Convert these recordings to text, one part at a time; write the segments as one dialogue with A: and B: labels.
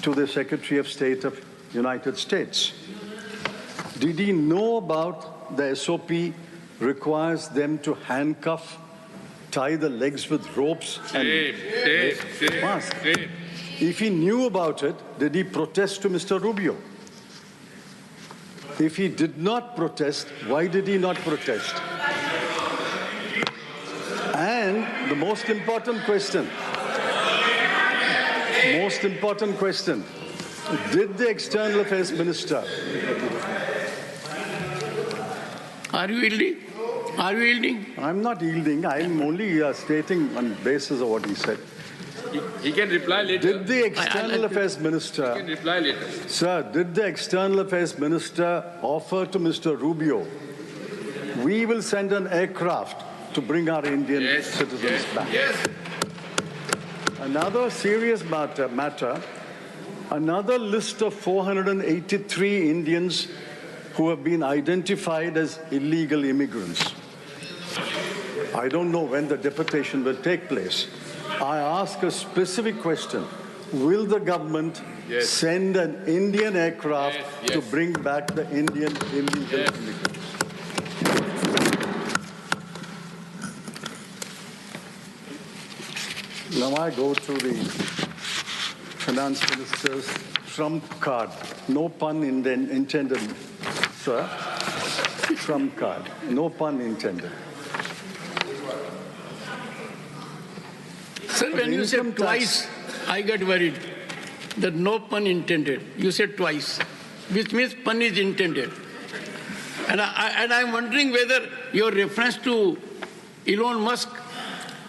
A: to the Secretary of State of United States. Did he know about the SOP requires them to handcuff, tie the legs with ropes and mask? If he knew about it, did he protest to Mr. Rubio? If he did not protest, why did he not protest? And the most important question, did the External Affairs Minister...
B: Are you yielding? Are you yielding?
A: I'm not yielding. I'm only stating on basis of what he said.
C: He can reply later.
A: Did the External Affairs Minister...
C: He can reply later.
A: Sir, did the External Affairs Minister offer to Mr. Rubio, we will send an aircraft to bring our Indian citizens back?
C: Yes.
A: Another serious matter, another list of 483 Indians who have been identified as illegal immigrants. I don't know when the deportation will take place. I ask a specific question. Will the government send an Indian aircraft to bring back the Indian illegal immigrants? Now I go to the Finance Minister's trump card. No pun intended, sir. Trump card. No pun intended.
B: Sir, when you said twice, I got worried that no pun intended. You said twice, which means pun is intended. And I'm wondering whether your reference to Elon Musk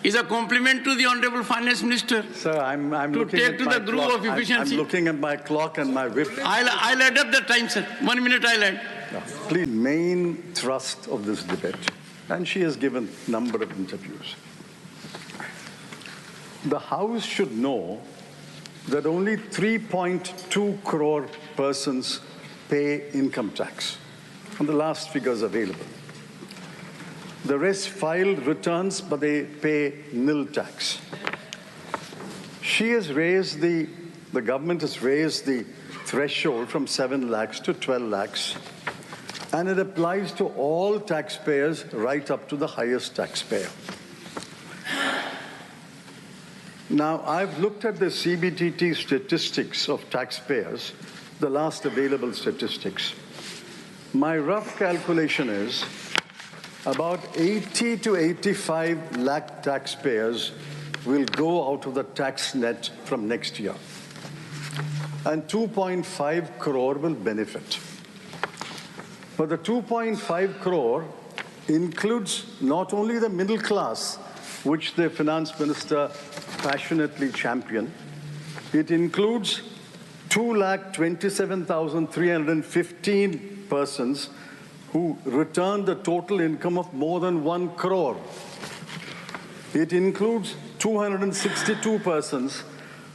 B: is a compliment to the Honorable Finance Minister.
A: Sir, I'm
B: to
A: looking
B: take
A: at
B: to
A: my
B: the groove
A: clock.
B: of efficiency.
A: I'm looking at my clock and my whip.
B: I'll add up the time, sir. 1 minute I'll add.
A: No, please, main thrust of this debate, and she has given a number of interviews. The House should know that only 3.2 crore persons pay income tax, and the last figures available. The rest file returns, but they pay nil tax. She has raised the government has raised the threshold from 7 lakhs to 12 lakhs, and it applies to all taxpayers right up to the highest taxpayer. Now, I've looked at the CBTT statistics of taxpayers, the last available statistics. My rough calculation is about 80 to 85 lakh taxpayers will go out of the tax net from next year, and 2.5 crore will benefit. But the 2.5 crore includes not only the middle class, which the Finance Minister passionately championed, it includes 2,27,315 persons who returned a total income of more than 1 crore. It includes 262 persons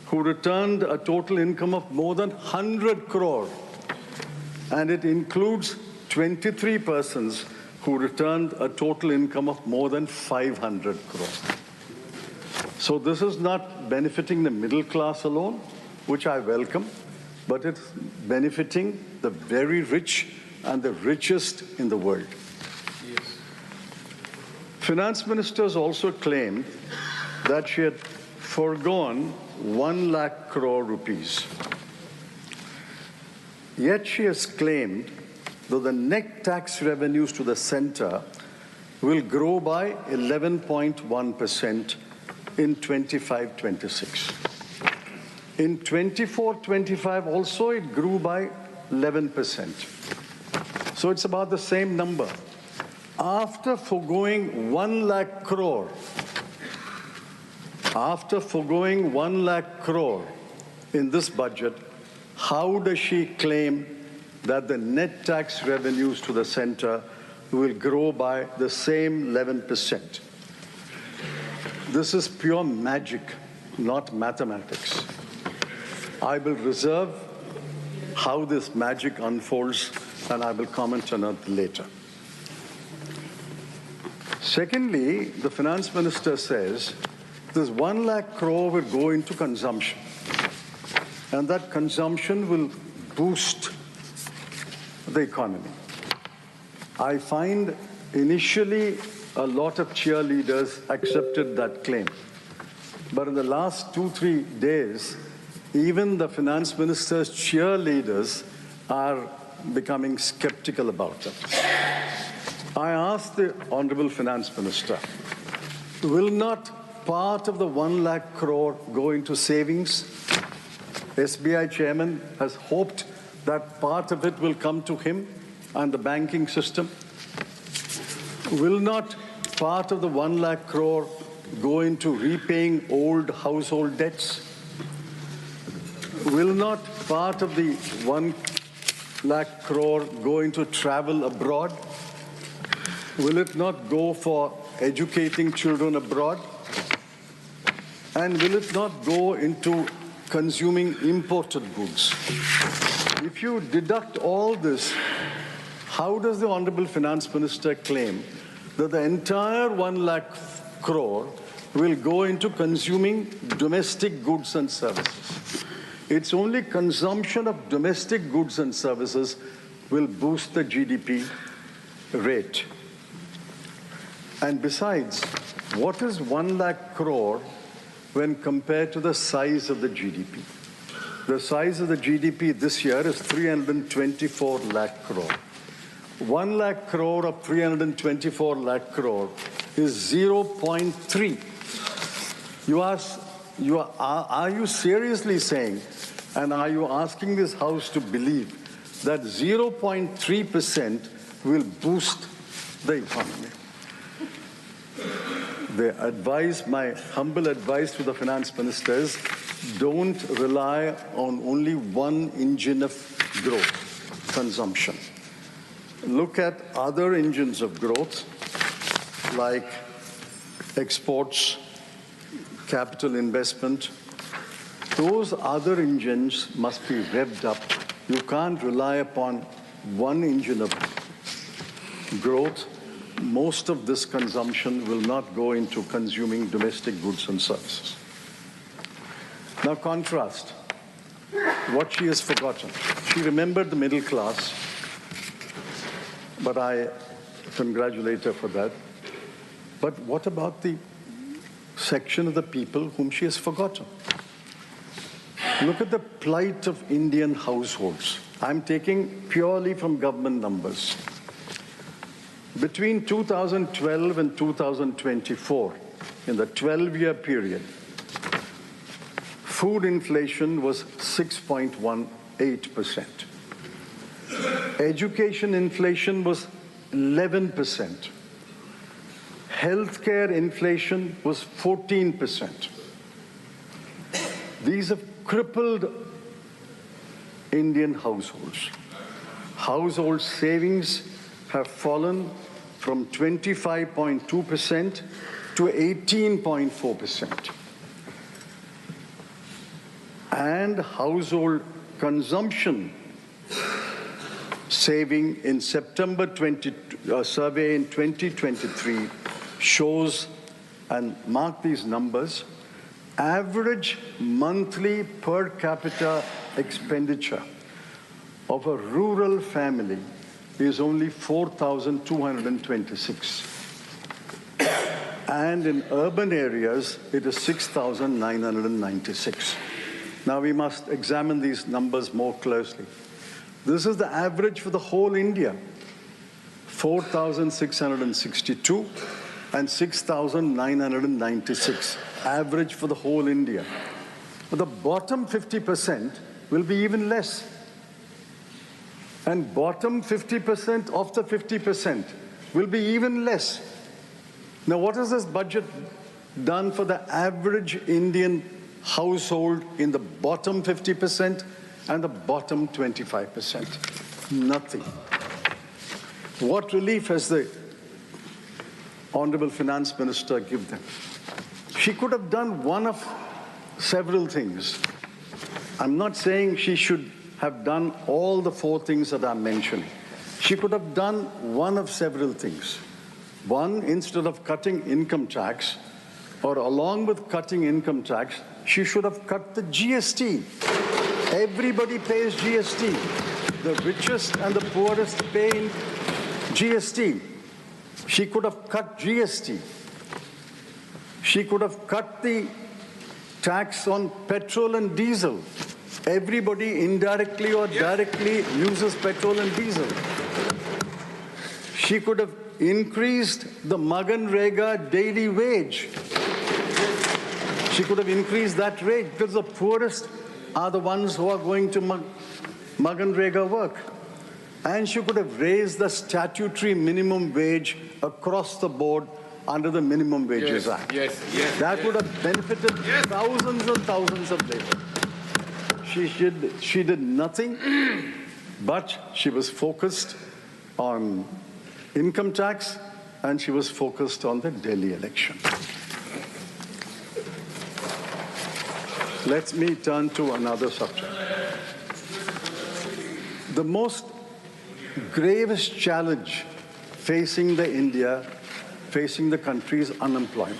A: who returned a total income of more than 100 crore. And it includes 23 persons who returned a total income of more than 500 crore. So this is not benefiting the middle class alone, which I welcome, but it's benefiting the very rich and the richest in the world.
C: Yes.
A: Finance ministers also claimed that she had foregone 1 lakh crore rupees. Yet she has claimed that the net tax revenues to the center will grow by 11.1% in 25-26. In 24-25 also it grew by 11%. So it's about the same number. After foregoing 1 lakh crore, in this budget, how does she claim that the net tax revenues to the center will grow by the same 11%? This is pure magic, not mathematics. I will reserve how this magic unfolds, and I will comment on it later. Secondly, the finance minister says this 1 lakh crore will go into consumption. and that consumption will boost the economy. I find initially a lot of cheerleaders accepted that claim. But in the last 2-3 days, even the finance minister's cheerleaders are becoming skeptical about it. I asked the Honorable Finance Minister, will not part of the 1 lakh crore go into savings? SBI chairman has hoped that part of it will come to him and the banking system. Will not part of the 1 lakh crore go into repaying old household debts? Will not part of the 1 lakh crore go into travel abroad? Will it not go for educating children abroad? And will it not go into consuming imported goods? If you deduct all this, how does the Honorable Finance Minister claim that the entire 1 lakh crore will go into consuming domestic goods and services? It's only consumption of domestic goods and services will boost the GDP rate. And besides, what is 1 lakh crore when compared to the size of the GDP? The size of the GDP this year is 324 lakh crore. 1 lakh crore of 324 lakh crore is 0.3. Are you seriously saying, and are you asking this House to believe, that 0.3% will boost the economy? My humble advice to the Finance Minister is, don't rely on only one engine of growth, consumption. Look at other engines of growth, like exports, capital investment. Those other engines must be revved up. You can't rely upon one engine of growth. Most of this consumption will not go into consuming domestic goods and services. Now contrast what she has forgotten. She remembered the middle class, but I congratulate her for that. But what about the section of the people whom she has forgotten? Look at the plight of Indian households. I'm taking purely from government numbers. Between 2012 and 2024, in the 12-year period, food inflation was 6.18%. Education inflation was 11%. Healthcare inflation was 14%. These have crippled Indian households. Household savings have fallen from 25.2% to 18.4%. And household consumption saving in September survey in 2023 shows, and mark these numbers, average monthly per capita expenditure of a rural family is only 4,226. And in urban areas, it is 6,996. Now we must examine these numbers more closely. This is the average for the whole India, 4,662 and 6,996, average for the whole India. But the bottom 50% will be even less. And bottom 50% of the 50% will be even less. Now, what has this budget done for the average Indian household in the bottom 50% and the bottom 25%? Nothing. What relief has the Honorable Finance Minister given them? She could have done one of several things. I'm not saying she should have done all the 4 things that I'm mentioning. She could have done one of several things. One, instead of cutting income tax, or along with cutting income tax, she should have cut the GST. Everybody pays GST. The richest and the poorest pay in GST. She could have cut GST. She could have cut the tax on petrol and diesel. Everybody indirectly or directly uses petrol and diesel. She could have increased the Maganrega daily wage. She could have increased that rate because the poorest are the ones who are going to Maganrega work. And she could have raised the statutory minimum wage across the board under the Minimum Wages Act. That would have benefited thousands and thousands of laborers. She did nothing, but she was focused on income tax and she was focused on the Delhi election. Let me turn to another subject. The most gravest challenge facing the country is unemployment.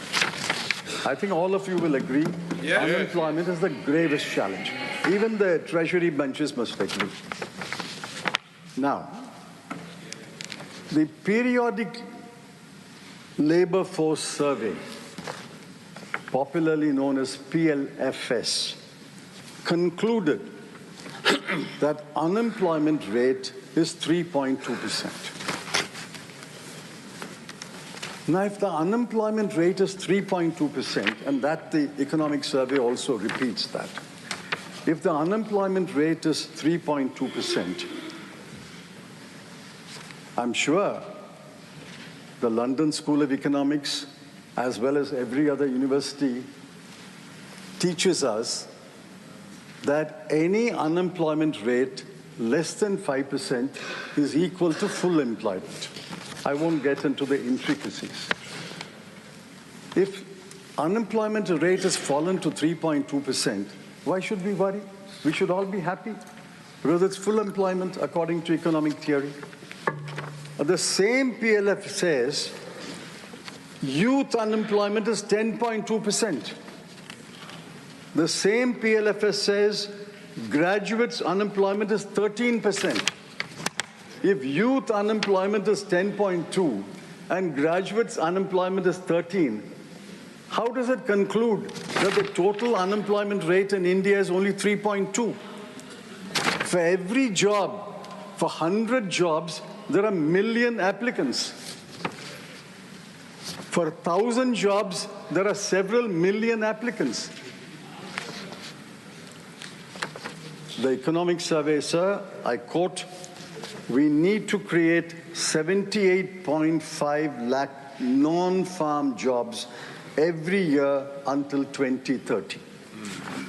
A: I think all of you will agree, unemployment is the gravest challenge. Even the Treasury benches must agree. Now, the periodic labor force survey, popularly known as PLFS, concluded that unemployment rate is 3.2%. Now, if the unemployment rate is 3.2%, and that the economic survey also repeats that, if the unemployment rate is 3.2%, I'm sure the London School of Economics, as well as every other university, teaches us that any unemployment rate less than 5% is equal to full employment. I won't get into the intricacies. If unemployment rate has fallen to 3.2%, why should we worry? We should all be happy because it's full employment according to economic theory. The same PLF says youth unemployment is 10.2%. The same PLFS says graduates unemployment is 13%. If youth unemployment is 10.2 and graduates unemployment is 13, how does it conclude that the total unemployment rate in India is only 3.2? For every job, for 100 jobs, there are 1 million applicants. For 1,000 jobs, there are several million applicants. The economic survey, sir, I quote, we need to create 78.5 lakh non-farm jobs every year until 2030.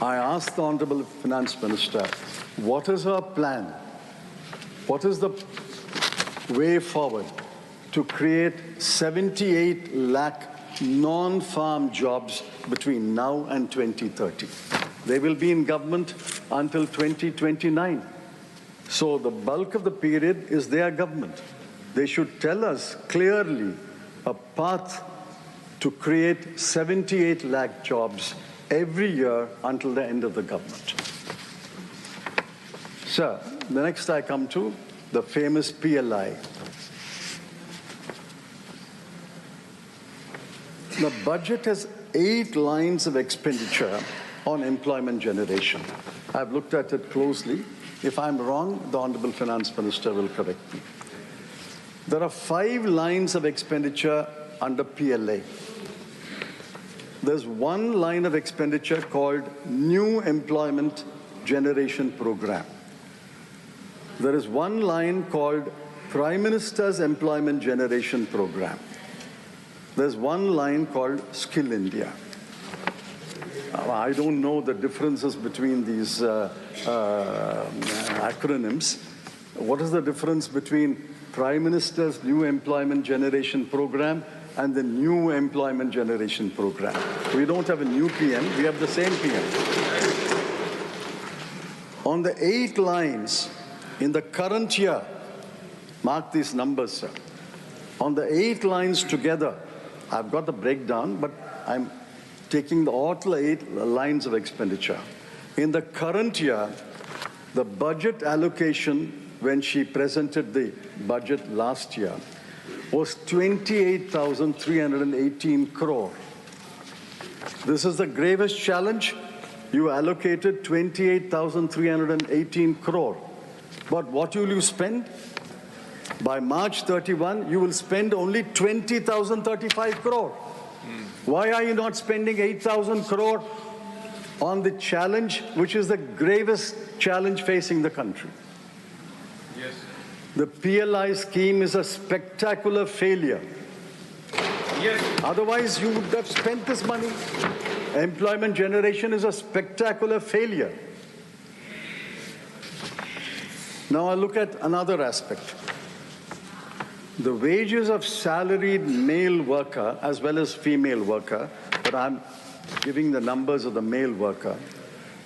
A: I asked the Honorable Finance Minister, what is her plan? What is the way forward to create 78 lakh non-farm jobs between now and 2030? They will be in government until 2029. So the bulk of the period is their government. They should tell us clearly a path to create 78 lakh jobs every year until the end of the government. Sir, the next I come to the famous PLI. The budget has 8 lines of expenditure on employment generation. I've looked at it closely. If I'm wrong, the Honorable Finance Minister will correct me. There are 5 lines of expenditure under PLA. There's 1 line of expenditure called New Employment Generation Program. There is 1 line called Prime Minister's Employment Generation Program. There's 1 line called Skill India. I don't know the differences between these acronyms. What is the difference between Prime Minister's New Employment Generation Program and the New Employment Generation Program? We don't have a new PM, we have the same PM. On the 8 lines in the current year, mark these numbers, sir. On the 8 lines together, I've got the breakdown, but I'm taking all 8 lines of expenditure. In the current year, The budget allocation when she presented the budget last year was 28,318 crore. This is the gravest challenge. You allocated 28,318 crore. But what will you spend? By March 31, you will spend only 20,035 crore. Why are you not spending 8,000 crore on the challenge, which is the gravest challenge facing the country?
C: Yes.
A: The PLI scheme is a spectacular failure.
C: Yes.
A: Otherwise, you would have spent this money. Employment generation is a spectacular failure. Now I look at another aspect. The wages of salaried male worker as well as female worker, but I'm giving the numbers of the male worker.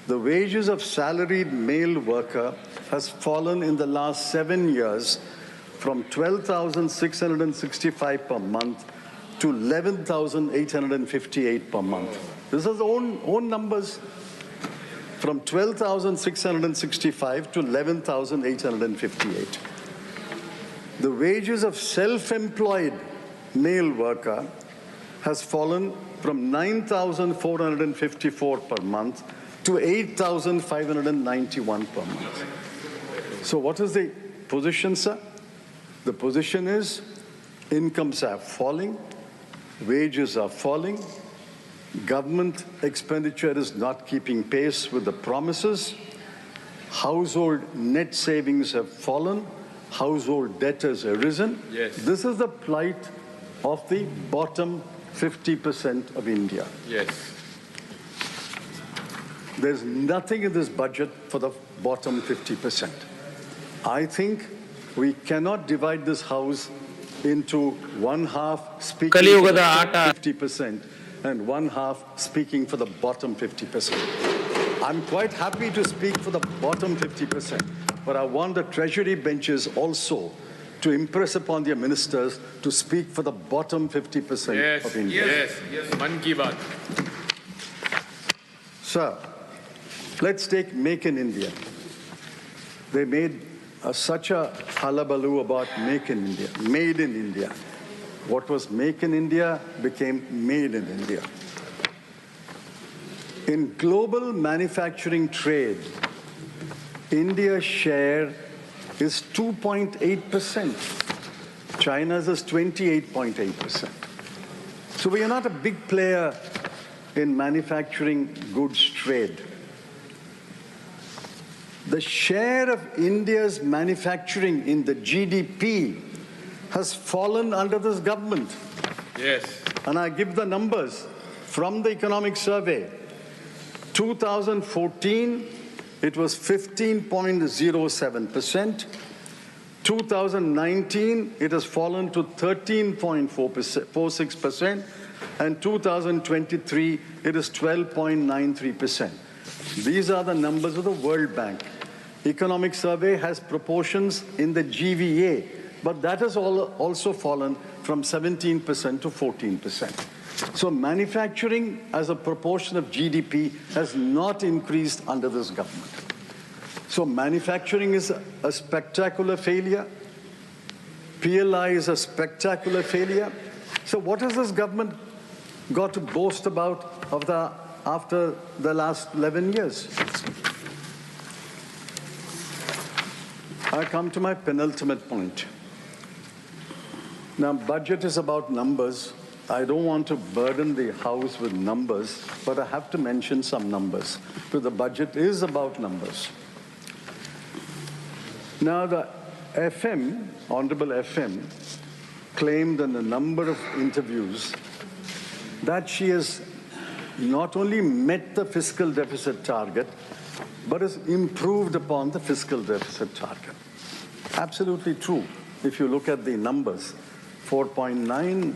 A: The wages of salaried male worker has fallen in the last 7 years from 12,665 per month to 11,858 per month. This is own numbers. From 12,665 to 11,858. The wages of self-employed male worker has fallen from 9,454 per month to 8,591 per month. So what is the position, sir? The position is incomes are falling, wages are falling, government expenditure is not keeping pace with the promises, household net savings have fallen, household debt has arisen.
C: Yes.
A: This is the plight of the bottom 50% of India.
C: Yes.
A: There's nothing in this budget for the bottom 50%. I think we cannot divide this house into one half speaking for the top 50% and one half speaking for the bottom 50%. I'm quite happy to speak for the bottom 50%, but I want the treasury benches also to impress upon their ministers to speak for the bottom 50% of India.
C: Yes, yes. Man ki baat.
A: Sir, let's take Make in India. They made such a hullabaloo about Make in India, Made in India. What was Make in India became Made in India. In global manufacturing trade, India's share is 2.8%. China's is 28.8%. So we are not a big player in manufacturing goods trade. The share of India's manufacturing in the GDP has fallen under this government.
C: Yes.
A: And I give the numbers from the economic survey. 2014, it was 15.07%. 2019, it has fallen to 13.46%. And 2023, it is 12.93%. These are the numbers of the World Bank. Economic survey has proportions in the GVA, but that has also fallen from 17% to 14%. So manufacturing as a proportion of GDP has not increased under this government. So manufacturing is a spectacular failure. PLI is a spectacular failure. So what has this government got to boast about after the last 11 years? I come to my penultimate point. Now, budget is about numbers. I don't want to burden the House with numbers, but I have to mention some numbers. So the budget is about numbers. Now, the FM, Honorable FM, claimed in a number of interviews that she has not only met the fiscal deficit target, but has improved upon the fiscal deficit target. Absolutely true. If you look at the numbers, 4.9,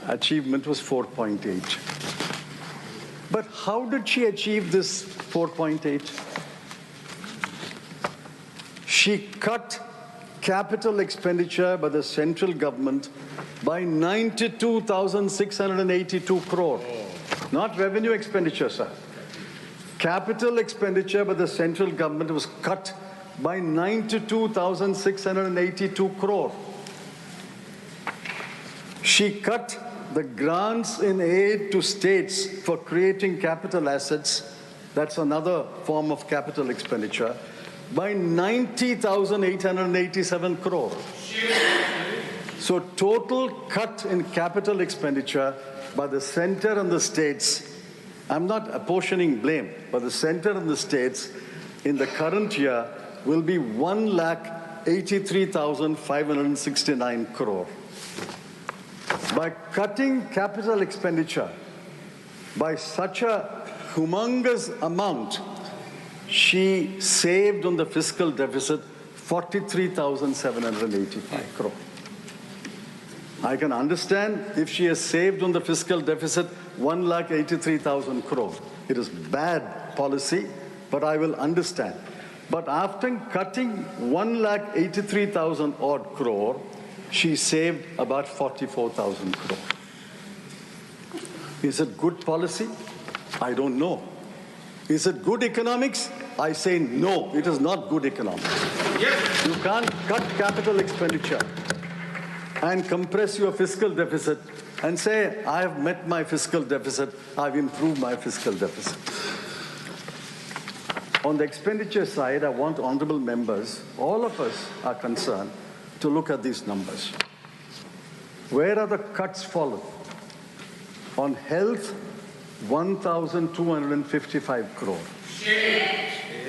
A: achievement was 4.8. But how did she achieve this 4.8? She cut capital expenditure by the central government by 92,682 crore. Not revenue expenditure, sir. Capital expenditure by the central government was cut by 92,682 crore. She cut the grants in aid to states for creating capital assets, that's another form of capital expenditure, by 90,887 crore. So total cut in capital expenditure by the center and the states, I'm not apportioning blame, but the center and the states in the current year will be 1,83,569 crore. By cutting capital expenditure by such a humongous amount, she saved on the fiscal deficit 43,785 crore. I can understand if she has saved on the fiscal deficit 1,83,000 crore. It is bad policy, but I will understand. But after cutting 1,83,000 odd crore, she saved about 44,000 crore. Is it good policy? I don't know. Is it good economics? I say no, it is not good economics. Yes. You can't cut capital expenditure and compress your fiscal deficit and say, I have met my fiscal deficit, I've improved my fiscal deficit. On the expenditure side, I want honorable members, all of us are concerned, to look at these numbers. Where are the cuts followed? On health, 1,255 crore.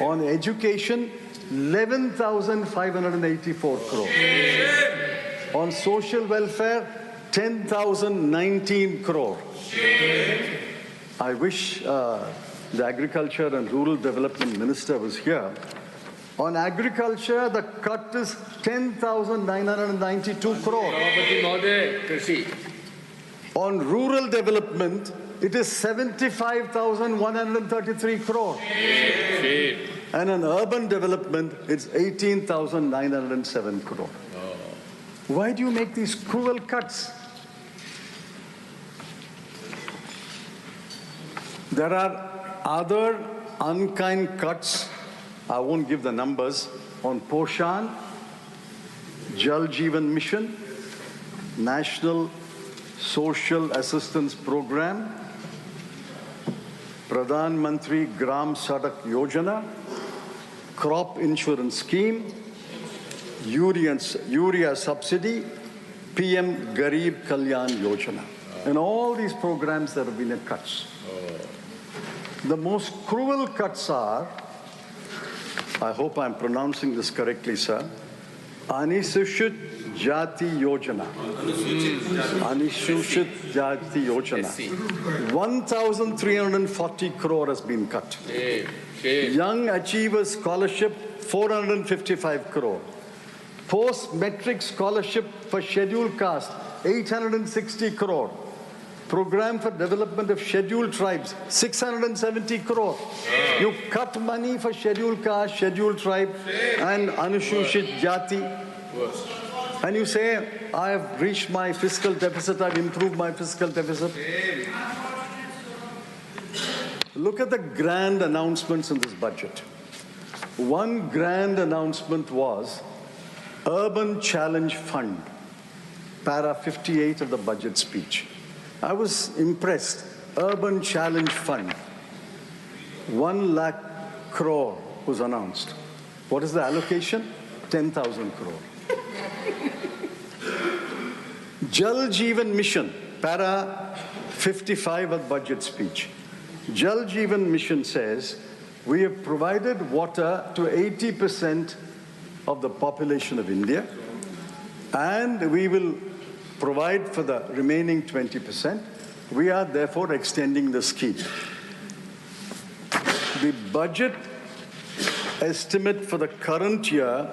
A: On education, 11,584 crore. On social welfare, 10,019 crore. I wish the Agriculture and Rural Development Minister was here. On agriculture, the cut is 10,992 crore. On rural development, it is 75,133 crore. And on urban development, it's 18,907 crore. Why do you make these cruel cuts? There are other unkind cuts, I won't give the numbers, on Poshan, Jal Jeevan Mission, National Social Assistance Program, Pradhan Mantri Gram Sadak Yojana, Crop Insurance Scheme, urea subsidy, PM Garib Kalyan Yojana. And all these programs there have been cuts. The most cruel cuts are, I hope I'm pronouncing this correctly, sir, Anusuchit Jati Yojana. Anusuchit Jati Yojana. 1,340 crore has been cut. Young Achievers Scholarship, 455 crore. Post-Metric Scholarship for Scheduled Caste, 860 crore. Program for Development of Scheduled Tribes, 670 crore. You cut money for Scheduled Caste, Scheduled Tribe, and Anusuchit Jati. And you say, I have reached my fiscal deficit, I've improved my fiscal deficit. Look at the grand announcements in this budget. One grand announcement was Urban Challenge Fund, para 58 of the budget speech. I was impressed. Urban Challenge Fund, 1 lakh crore was announced. What is the allocation? 10,000 crore. Jal Jeevan Mission, para 55 of the budget speech. Jal Jeevan Mission says, we have provided water to 80% of the population of India, and we will provide for the remaining 20%. We are therefore extending the scheme. The budget estimate for the current year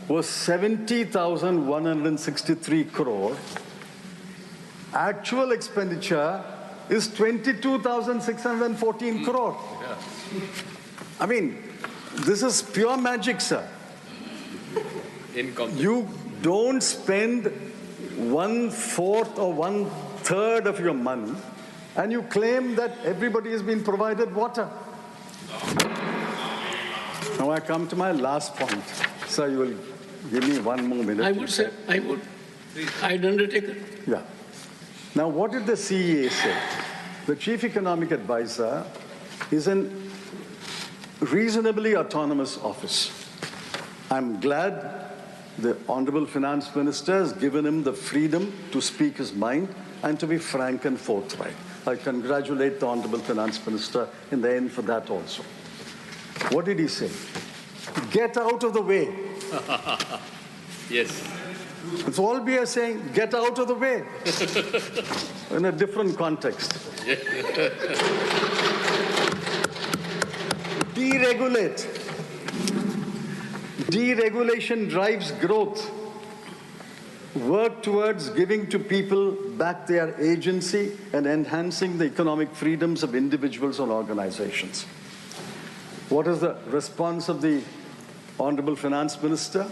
A: was 70,163 crore. Actual expenditure is 22,614 crore. I mean, this is pure magic, sir. You don't spend 1/4 or 1/3 of your money, and you claim that everybody has been provided water. Now I come to my last point. Sir, you will give me 1 more minute.
B: I would say, I would. I'd undertake it.
A: Yeah. Now, what did the CEA say? The Chief Economic Advisor is a reasonably autonomous office. I'm glad the Honorable Finance Minister has given him the freedom to speak his mind and to be frank and forthright. I congratulate the Honorable Finance Minister in the end for that also. What did he say? Get out of the way.
C: Yes.
A: It's all we are saying, get out of the way. In a different context. Deregulate. Deregulation drives growth. Work towards giving to people back their agency and enhancing the economic freedoms of individuals and organizations. What is the response of the Honorable Finance Minister?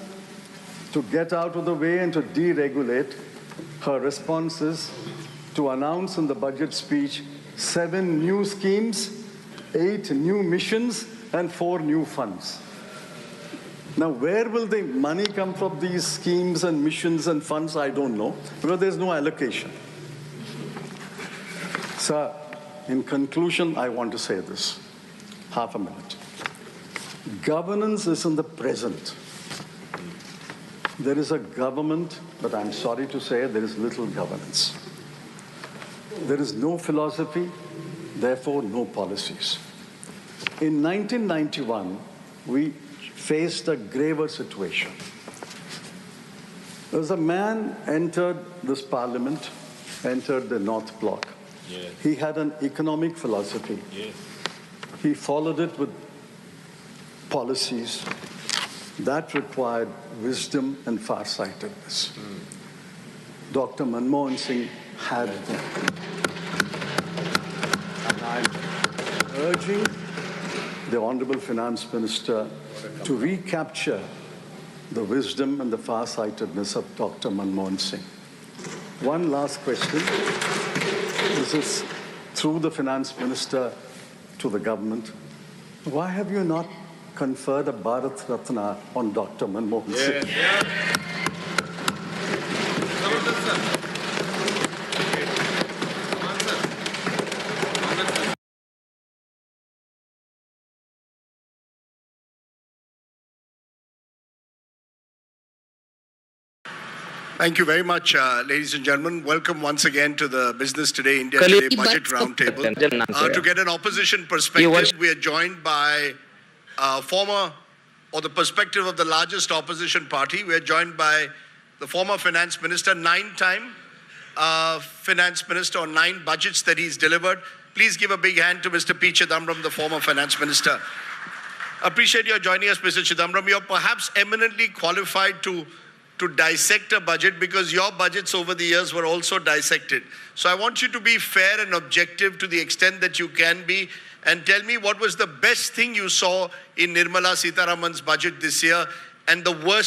A: To get out of the way and to deregulate, her response is to announce in the budget speech 7 new schemes, 8 new missions, and 4 new funds. Now, where will the money come from these schemes and missions and funds? I don't know, because there's no allocation. Sir, in conclusion, I want to say this. Half a minute. Governance is in the present. There is a government, but I'm sorry to say there is little governance. There is no philosophy, therefore no policies. In 1991, we faced a graver situation. There was a man entered this parliament, entered the North Bloc.
C: Yes.
A: He had an economic philosophy.
C: Yes.
A: He followed it with policies that required wisdom and farsightedness. Dr. Manmohan Singh had them. And I'm urging the Honorable Finance Minister to recapture the wisdom and the farsightedness of Dr. Manmohan Singh. One last question. This is through the Finance Minister to the government. Why have you not conferred a Bharat Ratna on Dr. Manmohan Singh?
D: Thank you very much, ladies and gentlemen. Welcome once again to the Business Today, India Today Budget Roundtable. To get an opposition perspective, we are joined by the perspective of the largest opposition party. We are joined by the former finance minister, 9-time finance minister on 9 budgets that he's delivered. Please give a big hand to Mr. P. Chidambaram, the former finance minister. Appreciate your joining us, Mr. Chidambaram. You're perhaps eminently qualified to dissect a budget because your budgets over the years were also dissected. So I want you to be fair and objective to the extent that you can be, and tell me what was the best thing you saw in Nirmala Sitharaman's budget this year and the worst